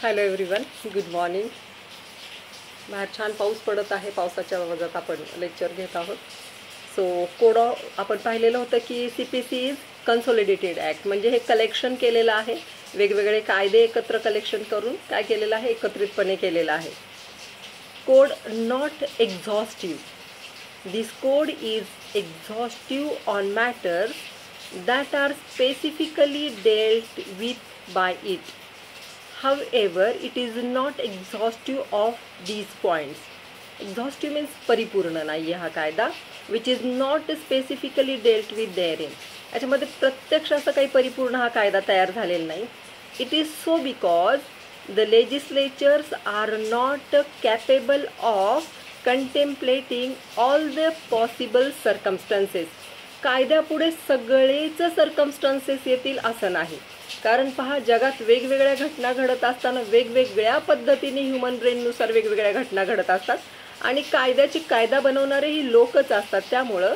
Hello everyone, good morning. बाहेर छान पाऊस पडत आहे. पावसाच्या आवाजात आपण लेक्चर घेत आहोत. सो कोड आपण पाहिलेलं होतं की CPC इज कन्सोलिडेटेड ॲक्ट, म्हणजे हे कलेक्शन केलेलं आहे. वेगवेगळे कायदे एकत्र कलेक्शन करून काय केलेलं आहे, एकत्रितपणे केलेलं आहे. Code not exhaustive. This code is exhaustive on matters that are specifically dealt with by it. However, it is not exhaustive of these points. Exhaustive means परिपूर्ण नाही हा कायदा, which is not specifically dealt with therein. याच्यामध्ये प्रत्यक्ष असं काही परिपूर्ण हा कायदा तयार झालेला नाही. It is so because the legislatures are not capable of contemplating all the possible circumstances. कायद्यापुढे सगळेच सर्कमस्टन्सेस येतील असं नाही. कारण पहा, जगात वेगवेगळ्या घटना घडत असताना वेगवेगळ्या पद्धतीने ह्युमन ब्रेननुसार वेगवेगळ्या घटना घडत असतात आणि कायदा बनवणारेही लोकच असतात. त्यामुळं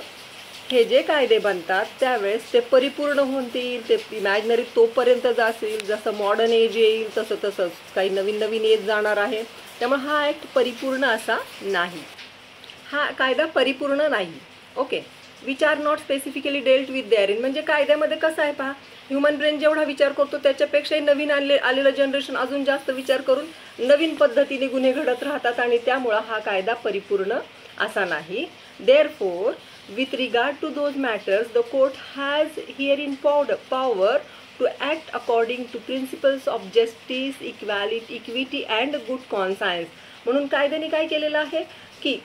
हे जे कायदे बनतात त्यावेळेस ते परिपूर्ण होतील, ते इमॅजिनरी तोपर्यंत जातील, जसं मॉडर्न एज येईल तसं तसंच काही नवीन नवीन एज जाणार आहे. त्यामुळे हा ॲक्ट परिपूर्ण असा नाही, हा कायदा परिपूर्ण नाही. Okay, which are not specifically dealt with their. म्हणजे कायद्यामध्ये कसं आहे पहा, ह्युमन ब्रेन जेवढा विचार करतो त्याच्यापेक्षाही नवीन आलेलं जनरेशन अजून जास्त विचार करून नवीन पद्धतीने गुन्हे घडत राहतात आणि त्यामुळं हा कायदा परिपूर्ण असा नाही. Therefore with regard to those matters the court has here in power to act according to principles of justice, equity and good conscience. म्हणून कायद्याने काय केलेलं आहे की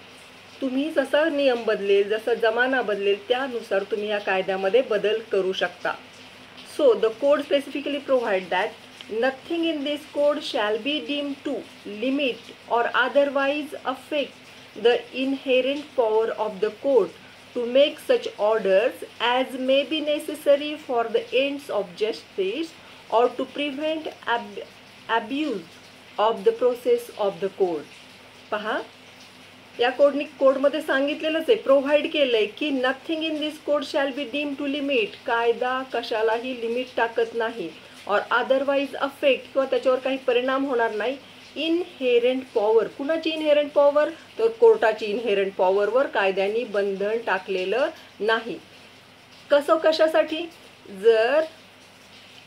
तुम्ही जसा नियम बदलेल, जसा जमाना बदलेल त्यानुसार तुम्ही या कायद्यामध्ये बदल करू शकता. So the code specifically provide that nothing in this code shall be deemed to limit or otherwise affect the inherent power of the court to make such orders as may be necessary for the ends of justice or to prevent abuse of the process of the court. पहा, या कोडमध्ये सांगितलेलंच आहे, provide केलंय की nothing in this code shall be deem to limit. कायदा कशालाही limit टाकत नाही. और अदरवाईज अफेक्ट किंवा त्याच्यावर काही परिणाम होणार नाही. इनहेरंट पॉवर, कुणाची इनहेरंट पॉवर, तर कोर्टाची इनहेरंट पॉवरवर कायद्याने बंधन टाकलेलं नाही. कशासाठी, जर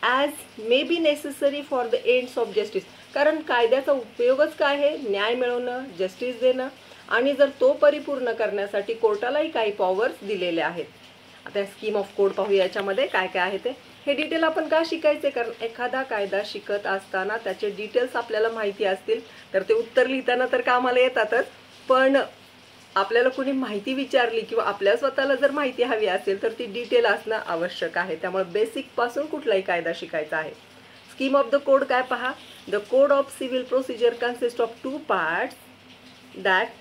as may be necessary for the ends of justice. कारण कायद्याचा उपयोगच काय आहे, न्याय मिळवणं, जस्टिस देणं. आणि जर तो परिपूर्ण करण्यासाठी कोर्टालाही काही पॉवर्स दिलेले आहेत. आता स्कीम ऑफ कोड पाहूया, याच्यामध्ये काय काय आहे ते. हे डिटेल आपण का शिकायचे, कारण एखादा कायदा शिकत असताना त्याचे डिटेल्स आपल्याला माहिती असतील तर ते उत्तर लिहिताना तर कामाला येतातच, पण आपल्याला कोणी माहिती विचारली किंवा आपल्या स्वतःला जर माहिती हवी असेल तर ती डिटेल असणं आवश्यक आहे. त्यामुळे बेसिकपासून कुठलाही कायदा शिकायचा आहे. स्कीम ऑफ द कोड काय पहा, the code of civil procedure consist of 2 parts that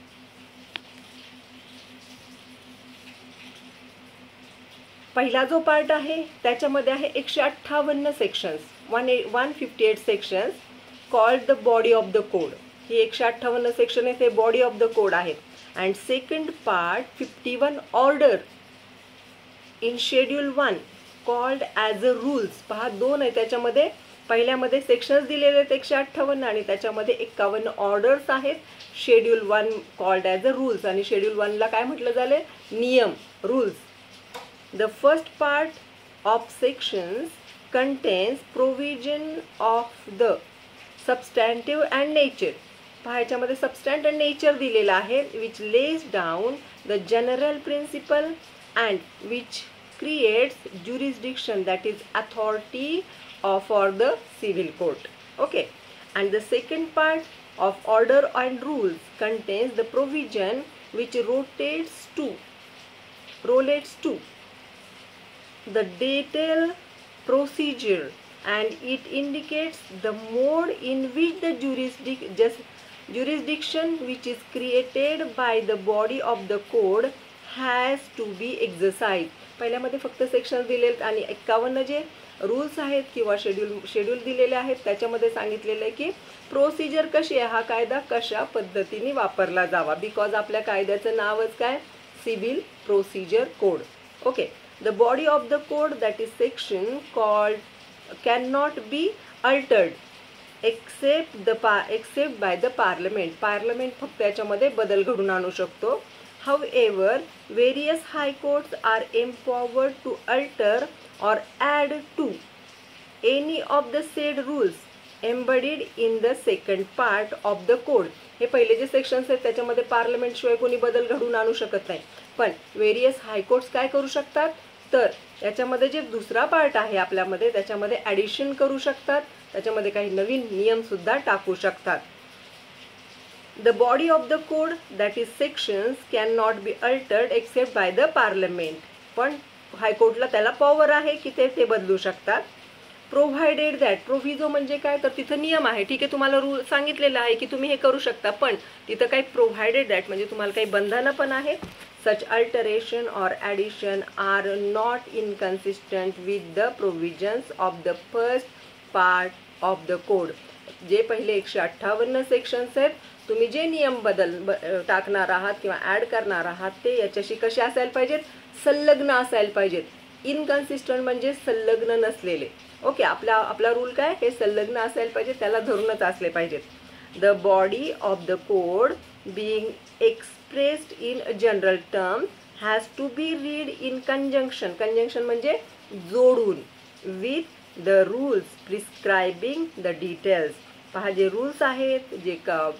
पहिला जो पार्ट आहे त्याच्यामध्ये आहे 158 sections, 158 sections called the body of the code. He 158 section आहे, ते बॉडी ऑफ द कोड आहेत. And second part 51 order in schedule 1 called as a rules. पहा, 2 आहे त्याच्यामध्ये. पहिल्यामध्ये सेक्शन्स दिलेले आहेत 158 आणि त्याच्यामध्ये 51 ऑर्डर्स आहेत. Schedule 1 called as a rules आणि शेड्यूल 1ला काय म्हटलं झालं, नियम, rules. The first part of sections contains provision of the substantive and nature. पहा, याच्यामध्ये substantive and nature दिलेला आहे, which lays down the general principle and which creates jurisdiction, that is authority for the civil court. Okay, and the second part of order and rules contains the provision which relates to the detailed procedure and it indicates the mode in which the jurisdiction which is created by the body of the code has to be exercised. पहिल्यामध्ये फक्त section दिलेत आणि 51 जे rules आहेत किंवा schedule दिलेले आहेत त्याच्यामध्ये सांगितलेलं आहे की प्रोसिजर कशी आहे, हा कायदा कशा पद्धतीने वापरला जावा. बिकॉज आपल्या कायद्याचं नावच काय, civil procedure code. Okay, the body of the code, that is section called, cannot be altered. except by the parliament. Parliament फक्त याच्यामध्ये बदल घडून आणू शकतो. However, various high courts are empowered to alter or add to any of the said rules embodied in the second part of the code. हे पहिले जे sections आहेत त्याच्यामध्ये पार्लमेंट शिवाय कोणी बदल घडवून आणू शकत नाही. पण वेरियस हायकोर्ट्स काय करू शकतात, तर याच्यामध्ये जे दुसरा पार्ट आहे आपल्यामध्ये त्याच्यामध्ये ॲडिशन करू शकतात, त्याच्यामध्ये काही नवीन नियम सुद्धा टाकू शकतात. The body of the code, that is sections, cannot be altered except by the parliament. पण हायकोर्टला त्याला पॉवर आहे की ते बदलू शकतात. प्रोव्हाइडेड दॅट, प्रोव्हिजो म्हणजे काय, तर तिथं नियम आहे, ठीक आहे, तुम्हाला रूल सांगितलेलं आहे की तुम्ही हे करू शकता, पण तिथं काही प्रोव्हाइडेड दॅट म्हणजे तुम्हाला काही बंधनं पण आहे. Such alteration or addition are not inconsistent with the provisions of the first part of the code. जे पहिले 158 सेक्शन्स आहेत, तुम्ही जे नियम टाकणार आहात किंवा ॲड करणार आहात ते याच्याशी कसे असायला पाहिजेत, संलग्न असायला पाहिजेत. इनकन्सिस्टंट म्हणजे संलग्न नसलेले. ओके, आपला रूल काय, हे संलग्न असायला पाहिजे, त्याला धरूनच असले पाहिजेत. The body of the code being expressed in general terms has to be read in conjunction. Conjunction म्हणजे जोडून, with the rules prescribing the details. पहा, जे रूल्स आहेत, जे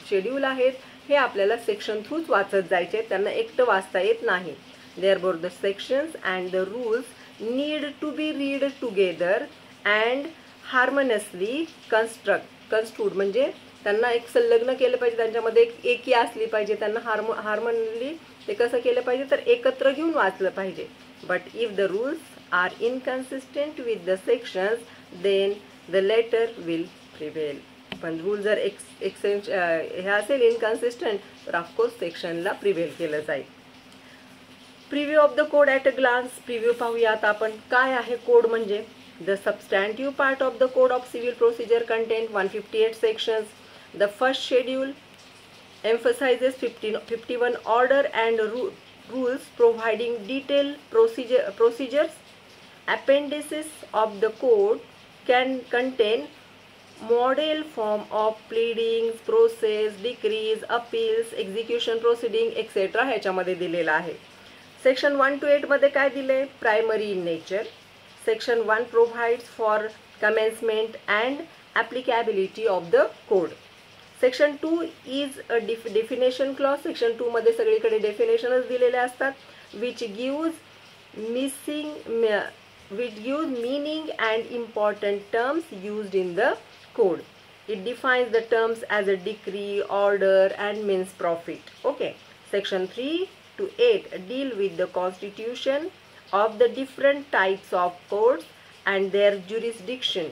शेड्यूल आहेत, हे आपल्याला सेक्शन थ्रूच वाचत जायचे, त्यांना एकटं वाचता येत नाही. Therefore the sections and the rules need to be read together and harmoniously construed. म्हणजे त्यांना एक संलग्न केलं पाहिजे, त्यांच्यामध्ये एकी असली पाहिजे, त्यांना हार्मोनली ते कसं केलं पाहिजे, तर एकत्र घेऊन वाचलं पाहिजे. But if the rules are inconsistent with the sections then the latter will prevail. पण रूल जर हे असेल इनकन्सिस्टंट तर ऑफकोर्स सेक्शनला प्रिव्हेल केलं जाईल. Preview of the code at a glance. Preview पाहूयात आपण काय आहे कोड म्हणजे. The substantive part of the Code of Civil Procedure contains 158 sections. The first schedule emphasizes 51 order and rules providing detailed procedures. Appendices of the code can contain model form of pleadings, process, decrees, appeals, execution proceeding, etc. ह्याच्यामध्ये दिलेला आहे. Section 1 to 8 मध्ये काय दिले, primary in nature. Section 1 provides for commencement and applicability of the code. Section 2 is a definition clause. Section 2 मध्ये सगळीकडे definitions दिलेले असतात, which gives meaning and important terms used in the code. It defines the terms as a decree, order, and means profit. Okay. Section 3 to 8 deal with the constitution of the different types of courts and their jurisdiction.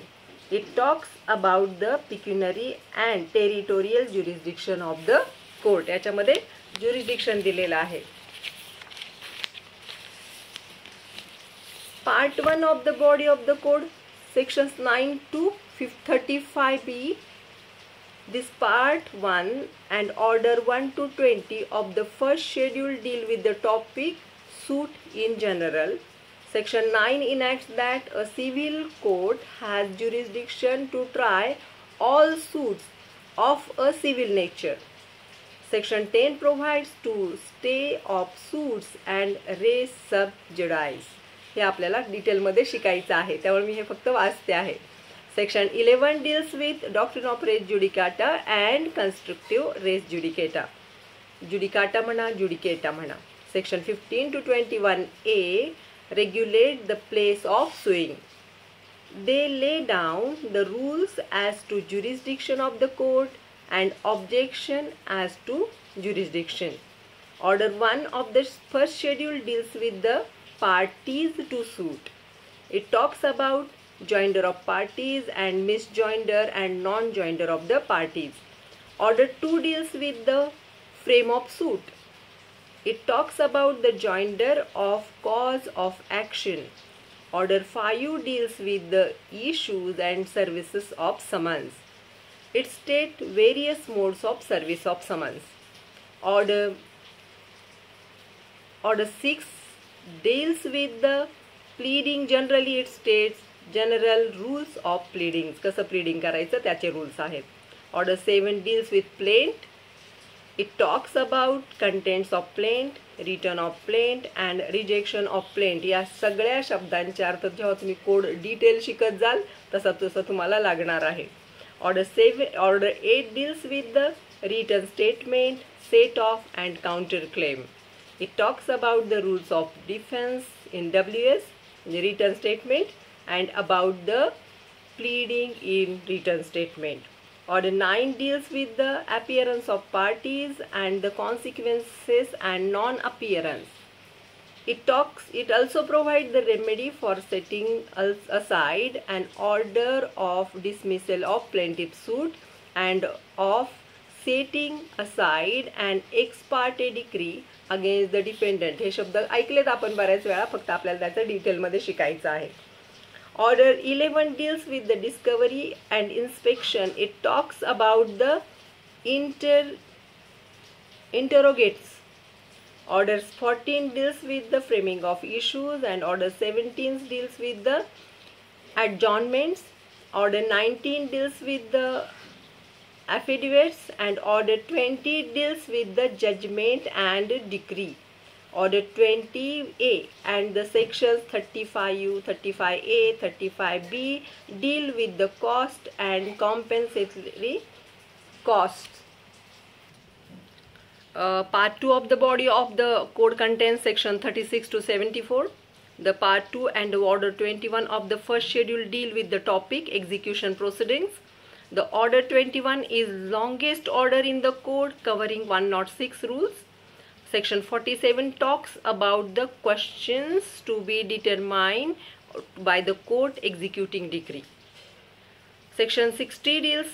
It talks about the pecuniary and territorial jurisdiction of the court. याच्यामध्ये jurisdiction दिलेला आहे. Part 1 of the body of the code, sections 9 to 35b. This part 1 and order 1 to 20 of the first schedule deal with the topic suit in general. Section 9 enacts that a civil court has jurisdiction to try all suits of a civil nature. Section 10 provides to stay of suits and res sub judice. हे आपल्याला डिटेलमध्ये शिकायचं आहे, त्यामुळे मी हे फक्त वाचते आहे. Section 11 deals with doctrine of res judicata and constructive res judicata. Judicata म्हणा, judicata म्हणा. Section 15 to 21a regulate the place of suing. They lay down the rules as to jurisdiction of the court and objection as to jurisdiction. Order 1 of the first schedule deals with the parties to suit. It talks about joinder of parties and misjoinder and non-joinder of the parties. Order 2 deals with the frame of suit. It talks about the joinder of cause of action. Order 5 deals with the issues and services of summons. It states various modes of service of summons. Order 6 deals with the pleading. Generally, it states general rules of pleading, कसं pleading करायचं त्याचे rules आहेत. Order 7 deals with plaint. It talks about contents of plaint, return of plaint and rejection of plaint. या सगळ्या शब्दांचे अर्थ जेव्हा तुम्ही कोड डिटेल शिकत जाल तसं तुम्हाला लागणार आहे. Order 8 deals with the return statement, set of and counter claim. It talks about the rules of defence in WS म्हणजे return statement and about the pleading in return statement. Order 9 deals with the appearance of parties and the consequences and non-appearance. It also provides the remedy for setting aside an order of dismissal of plaintiff suit and of setting aside an ex parte decree against the defendant. हे शब्द ऐकलेत आपण बऱ्याच वेळा, फक्त आपल्याला त्याचं डिटेलमध्ये शिकायचं आहे. Order 11 deals with the discovery and inspection. It talks about the interrogates. Order 14 deals with the framing of issues and Order 17 deals with the adjournments. Order 19 deals with the affidavits and Order 20 deals with the judgment and decree. Order 20A and the sections 35U, 35A, 35B deal with the cost and compensatory costs. Part 2 of the body of the code contains section 36 to 74. The part 2 and order 21 of the first schedule deal with the topic execution proceedings. The order 21 is longest order in the code, covering 106 rules. Section 47 talks about the questions to be determined by the court executing decree. Section 60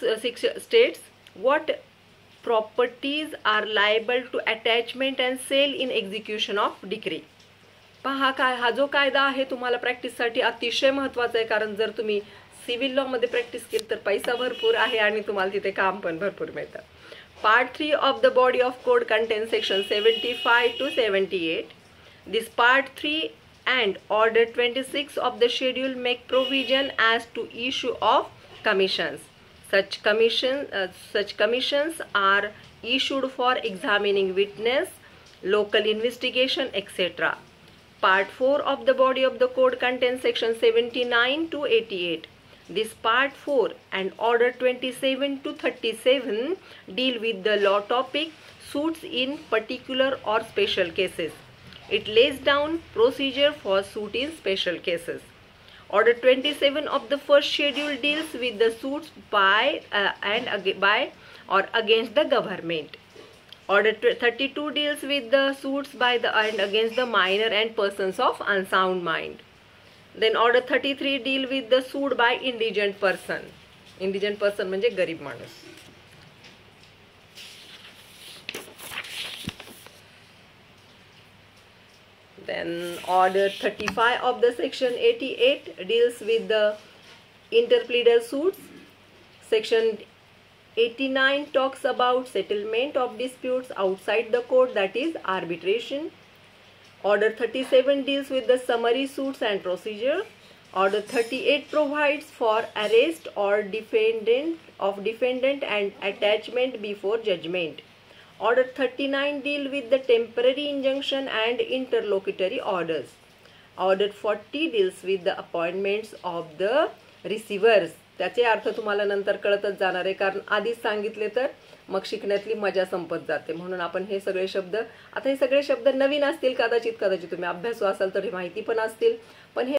states what properties are liable to attachment and sale in execution of decree. पहा हा जो कायदा आहे तुम्हाला प्रॅक्टिससाठी अतिशय महत्त्वाचा आहे, कारण जर तुम्ही सिव्हिल लॉ मध्ये प्रॅक्टिस केली तर पैसा भरपूर आहे आणि तुम्हाला तिथे काम पण भरपूर मिळतं. Part 3 of the body of code contains section 75 to 78. This part 3 and order 26 of the schedule make provision as to issue of commissions. Such commissions are issued for examining witness, local investigation, etc. Part 4 of the body of the code contains section 79 to 88. This part 4 and order 27 to 37 deal with the law topic suits in particular or special cases. It lays down procedure for suit in special cases. Order 27 of the first schedule deals with the suits by or against the government. Order 32 deals with the suits by and against the minor and persons of unsound mind. Then order 33 deal with the sued by indigent person. Indigent person म्हणजे गरीब माणूस. Then order 35 of the section 88 deals with the interpleader suits. Section 89 talks about settlement of disputes outside the court, that is arbitration. Order 37 deals with the summary suits and procedure. Order 38 provides for arrest or defendant and attachment before judgment. Order 39 deal with the temporary injunction and interlocutory orders. Order 40 deals with the appointments of the receivers. त्याचे अर्थ तुम्हाला नंतर कळतच जाणार आहे, कारण आधीच सांगितले तर मग शिकण्यातली मजा संपत जाते. म्हणून आपण हे सगळे शब्द, आता हे सगळे शब्द नवीन असतील कदाचित तुम्ही अभ्यासू असाल तर हे माहिती पण असतील, पण हे